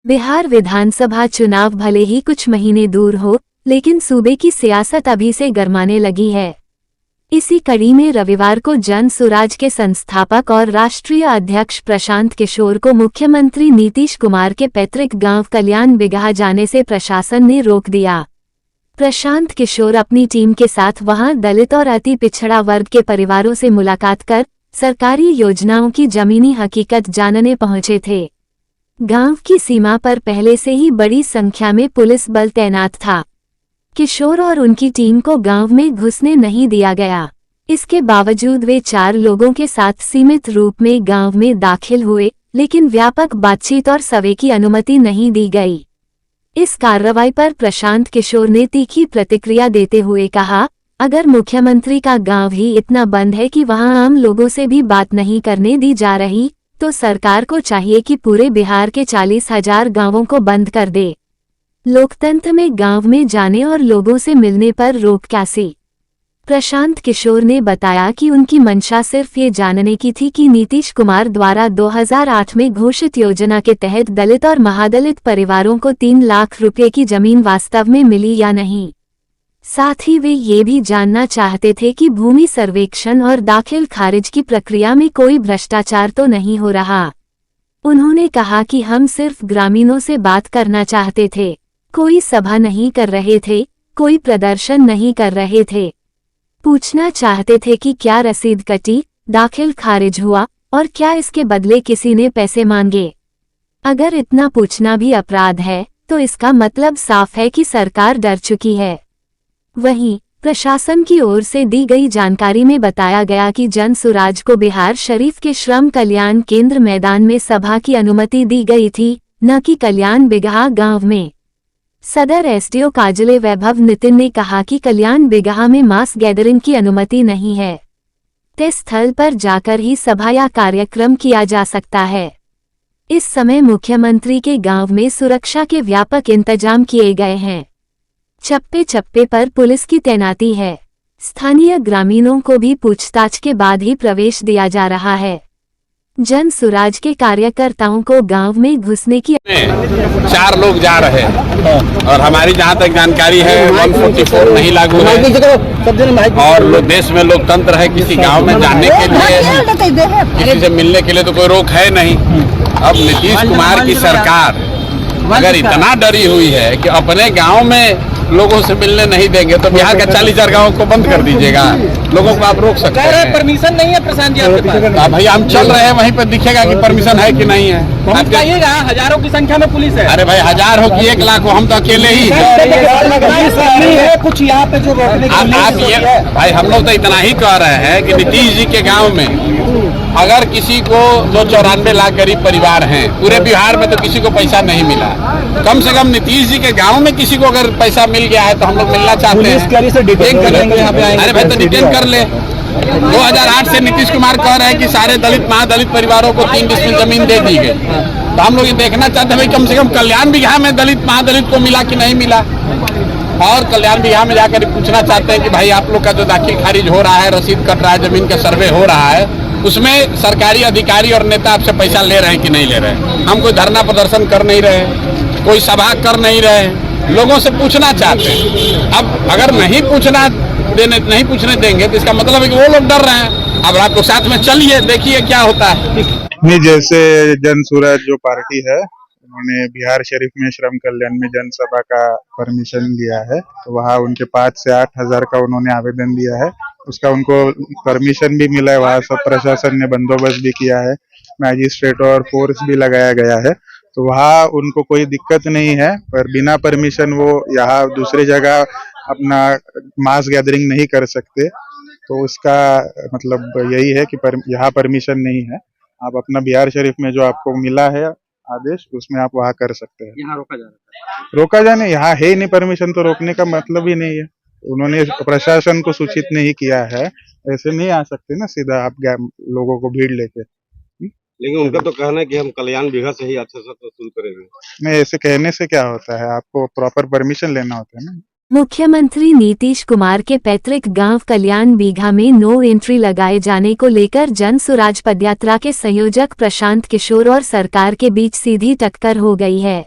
बिहार विधानसभा चुनाव भले ही कुछ महीने दूर हो, लेकिन सूबे की सियासत अभी से गरमाने लगी है। इसी कड़ी में रविवार को जन सुराज के संस्थापक और राष्ट्रीय अध्यक्ष प्रशांत किशोर को मुख्यमंत्री नीतीश कुमार के पैतृक गांव कल्याण बिगहा जाने से प्रशासन ने रोक दिया। प्रशांत किशोर अपनी टीम के साथ वहां दलित और अति पिछड़ा वर्ग के परिवारों से मुलाकात कर सरकारी योजनाओं की जमीनी हकीकत जानने पहुंचे थे। गांव की सीमा पर पहले से ही बड़ी संख्या में पुलिस बल तैनात था। किशोर और उनकी टीम को गांव में घुसने नहीं दिया गया। इसके बावजूद वे 4 लोगों के साथ सीमित रूप में गांव में दाखिल हुए, लेकिन व्यापक बातचीत और सर्वे की अनुमति नहीं दी गई। इस कार्रवाई पर प्रशांत किशोर ने तीखी प्रतिक्रिया देते हुए कहा, अगर मुख्यमंत्री का गांव ही इतना बंद है कि वहां आम लोगों से भी बात नहीं करने दी जा रही, तो सरकार को चाहिए कि पूरे बिहार के 40,000 गांवों को बंद कर दे। लोकतंत्र में गांव में जाने और लोगों से मिलने पर रोक कैसी? प्रशांत किशोर ने बताया कि उनकी मंशा सिर्फ ये जानने की थी कि नीतीश कुमार द्वारा 2008 में घोषित योजना के तहत दलित और महादलित परिवारों को 3 लाख रुपए की जमीन वास्तव में मिली या नहीं। साथ ही वे ये भी जानना चाहते थे कि भूमि सर्वेक्षण और दाखिल खारिज की प्रक्रिया में कोई भ्रष्टाचार तो नहीं हो रहा। उन्होंने कहा कि हम सिर्फ ग्रामीणों से बात करना चाहते थे, कोई सभा नहीं कर रहे थे, कोई प्रदर्शन नहीं कर रहे थे। पूछना चाहते थे कि क्या रसीद कटी, दाखिल खारिज हुआ और क्या इसके बदले किसी ने पैसे मांगे। अगर इतना पूछना भी अपराध है, तो इसका मतलब साफ है कि सरकार डर चुकी है। वहीं प्रशासन की ओर से दी गई जानकारी में बताया गया कि जन सुराज को बिहार शरीफ के श्रम कल्याण केंद्र मैदान में सभा की अनुमति दी गई थी, न कि कल्याण बिगहा गांव में। सदर एसडीओ काजले वैभव नितिन ने कहा कि कल्याण बिगहा में मास गैदरिंग की अनुमति नहीं है। तय स्थल पर जाकर ही सभा या कार्यक्रम किया जा सकता है। इस समय मुख्यमंत्री के गांव में सुरक्षा के व्यापक इंतजाम किए गए हैं। चप्पे चप्पे पर पुलिस की तैनाती है। स्थानीय ग्रामीणों को भी पूछताछ के बाद ही प्रवेश दिया जा रहा है। जन सुराज के कार्यकर्ताओं को गांव में घुसने की 4 लोग जा रहे हैं और हमारी जहां तक जानकारी है 144 नहीं लागू है और देश में लोकतंत्र है। किसी गांव में जाने के लिए, किसी से मिलने के लिए तो कोई रोक है नहीं। अब नीतीश कुमार की सरकार अगर इतना डरी हुई है कि अपने गांव में लोगों से मिलने नहीं देंगे, तो बिहार के 40,000 गाँव को बंद कर दीजिएगा। लोगों को आप रोक सकते हैं। परमिशन नहीं है प्रशांत जी आपके पास? भाई हम चल रहे हैं, वहीं पर दिखेगा कि परमिशन है कि नहीं है। आप जाइएगा, हजारों की संख्या में पुलिस है। अरे भाई 1000 हो कि 1 लाख हो, हम तो अकेले ही कुछ यहाँ पे जो आप ये भाई हम लोग तो इतना ही कह रहे हैं कि नीतीश जी के गाँव में अगर किसी को जो 94 लाख गरीब परिवार हैं पूरे बिहार में, तो किसी को पैसा नहीं मिला। कम से कम नीतीश जी के गांव में किसी को अगर पैसा मिल गया है तो हम लोग मिलना चाहते हैं। अरे भाई तो डिटेन कर ले। 2008 से नीतीश कुमार कह रहे हैं कि सारे दलित महादलित परिवारों को 3 डिसमिल जमीन दे दी गई। तो हम लोग ये देखना चाहते हैं भाई कम से कम कल्याण बिगहा में दलित महादलित को मिला कि नहीं मिला। और कल्याण बिगहा में जाकर पूछना चाहते हैं कि भाई आप लोग का जो दाखिल खारिज हो रहा है, रसीद कट रहा है, जमीन का सर्वे हो रहा है, उसमें सरकारी अधिकारी और नेता आपसे पैसा ले रहे हैं कि नहीं ले रहे हैं। हम कोई धरना प्रदर्शन कर नहीं रहे, कोई सभा कर नहीं रहे, लोगों से पूछना चाहते हैं। अब अगर नहीं पूछने देंगे तो इसका मतलब है कि वो लोग डर रहे हैं। अब आपको साथ में चलिए, देखिए क्या होता है। नहीं, जैसे जन सुराज जो पार्टी है, उन्होंने बिहार शरीफ में श्रम कल्याण में जनसभा का परमिशन लिया है, तो वहाँ उनके 5 से 8 हजार का उन्होंने आवेदन दिया है। उसका उनको परमिशन भी मिला है। वहाँ सब प्रशासन ने बंदोबस्त भी किया है, मैजिस्ट्रेट और फोर्स भी लगाया गया है, तो वहाँ उनको कोई दिक्कत नहीं है। पर बिना परमिशन वो यहाँ दूसरी जगह अपना मास गैदरिंग नहीं कर सकते। तो उसका मतलब यही है कि यहाँ परमिशन नहीं है। आप अपना बिहार शरीफ में जो आपको मिला है आदेश, उसमें आप वहाँ कर सकते हैं। यहाँ रोका जा रहा है? रोका जाने यहाँ है ही नहीं परमिशन, तो रोकने का मतलब ही नहीं है। उन्होंने प्रशासन को सूचित नहीं किया है। ऐसे नहीं आ सकते ना सीधा आप लोगों को भीड़ लेके। लेकिन उनका तो कहना है कि हम कल्याण बिगहा से ही अच्छा से शुरू करेंगे। नहीं, ऐसे कहने से क्या होता है, आपको प्रॉपर परमिशन लेना होता है ना। मुख्यमंत्री नीतीश कुमार के पैतृक गांव कल्याण बीघा में नो एंट्री लगाए जाने को लेकर जन सुराज पदयात्रा के संयोजक प्रशांत किशोर और सरकार के बीच सीधी टक्कर हो गई है।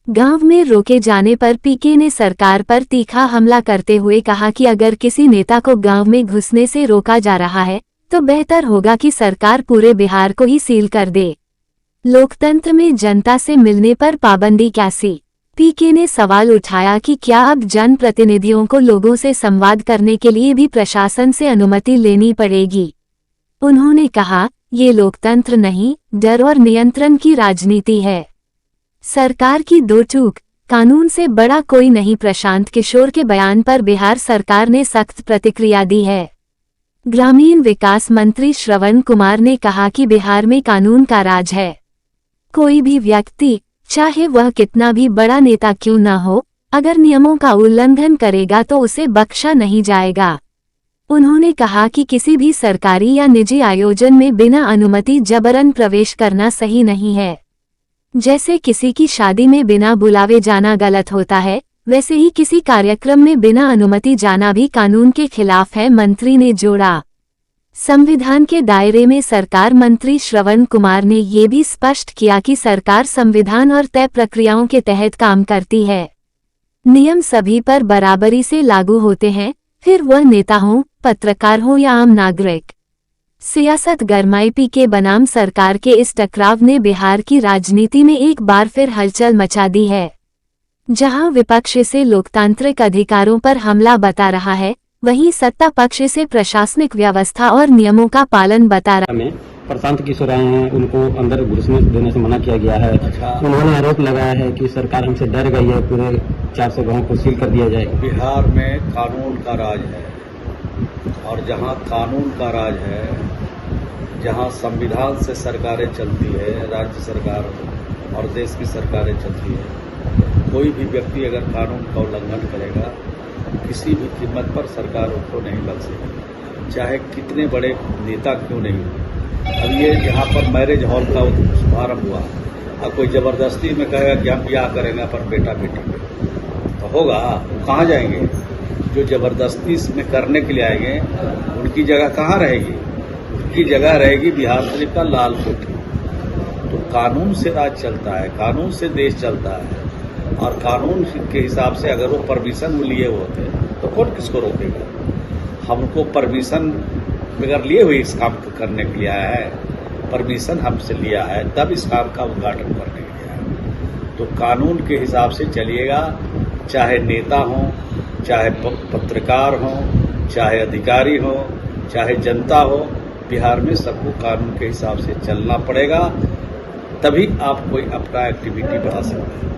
गांव में रोके जाने पर पीके ने सरकार पर तीखा हमला करते हुए कहा कि अगर किसी नेता को गांव में घुसने से रोका जा रहा है तो बेहतर होगा कि सरकार पूरे बिहार को ही सील कर दे। लोकतंत्र में जनता से मिलने पर पाबंदी कैसी? पीके ने सवाल उठाया कि क्या अब जनप्रतिनिधियों को लोगों से संवाद करने के लिए भी प्रशासन से अनुमति लेनी पड़ेगी? उन्होंने कहा, ये लोकतंत्र नहीं, डर और नियंत्रण की राजनीति है। सरकार की दो टूक, कानून से बड़ा कोई नहीं। प्रशांत किशोर के बयान पर बिहार सरकार ने सख्त प्रतिक्रिया दी है। ग्रामीण विकास मंत्री श्रवण कुमार ने कहा कि बिहार में कानून का राज है। कोई भी व्यक्ति, चाहे वह कितना भी बड़ा नेता क्यों न हो, अगर नियमों का उल्लंघन करेगा तो उसे बख्शा नहीं जाएगा। उन्होंने कहा कि किसी भी सरकारी या निजी आयोजन में बिना अनुमति जबरन प्रवेश करना सही नहीं है। जैसे किसी की शादी में बिना बुलावे जाना गलत होता है, वैसे ही किसी कार्यक्रम में बिना अनुमति जाना भी कानून के खिलाफ है, मंत्री ने जोड़ा। संविधान के दायरे में सरकार मंत्री श्रवण कुमार ने ये भी स्पष्ट किया कि सरकार संविधान और तय प्रक्रियाओं के तहत काम करती है। नियम सभी पर बराबरी से लागू होते हैं, फिर वह नेता हो, पत्रकार हो या आम नागरिक। सियासत गरमाई पीके बनाम सरकार के इस टकराव ने बिहार की राजनीति में एक बार फिर हलचल मचा दी है। जहां विपक्ष इसे लोकतांत्रिक अधिकारों पर हमला बता रहा है, वहीं सत्ता पक्ष इसे प्रशासनिक व्यवस्था और नियमों का पालन बता रहा है। प्रशांत किशोर आए हैं, उनको अंदर घुसने देने से मना किया गया है। उन्होंने आरोप लगाया है कि सरकार हमसे डर गई है, पूरे 400 गाँव को सील कर दिया जाए। बिहार में कानून का राज है, और जहां कानून का राज है, जहां संविधान से सरकारें चलती है, राज्य सरकार और देश की सरकारें चलती है, कोई भी व्यक्ति अगर कानून का उल्लंघन करेगा, किसी भी कीमत पर सरकार उसको नहीं बख्शेगी, चाहे कितने बड़े नेता क्यों नहीं हो। अब ये यहाँ पर मैरिज हॉल का शुभारंभ हुआ, अब कोई जबरदस्ती में कहेगा कि हम ब्याह करेंगे पर बेटा बेटी तो होगा, वो कहाँ जाएंगे? जो जबरदस्ती में करने के लिए आएंगे उनकी जगह कहाँ रहेगी? उनकी जगह रहेगी बिहार शरीफ का लाल कोठी। तो कानून से राज चलता है, कानून से देश चलता है, और कानून के हिसाब से अगर वो परमिशन लिए होते तो कौन किसको रोकेगा? हमको परमिशन बगैर लिए हुए इस काम करने के लिए आया है, परमिशन हमसे लिया है, तब इस काम का उद्घाटन करने के लिए आया है। तो कानून के हिसाब से चलिएगा, चाहे नेता हो, चाहे पत्रकार हो, चाहे अधिकारी हो, चाहे जनता हो, बिहार में सबको कानून के हिसाब से चलना पड़ेगा, तभी आप कोई अपना एक्टिविटी बढ़ा सकते हैं।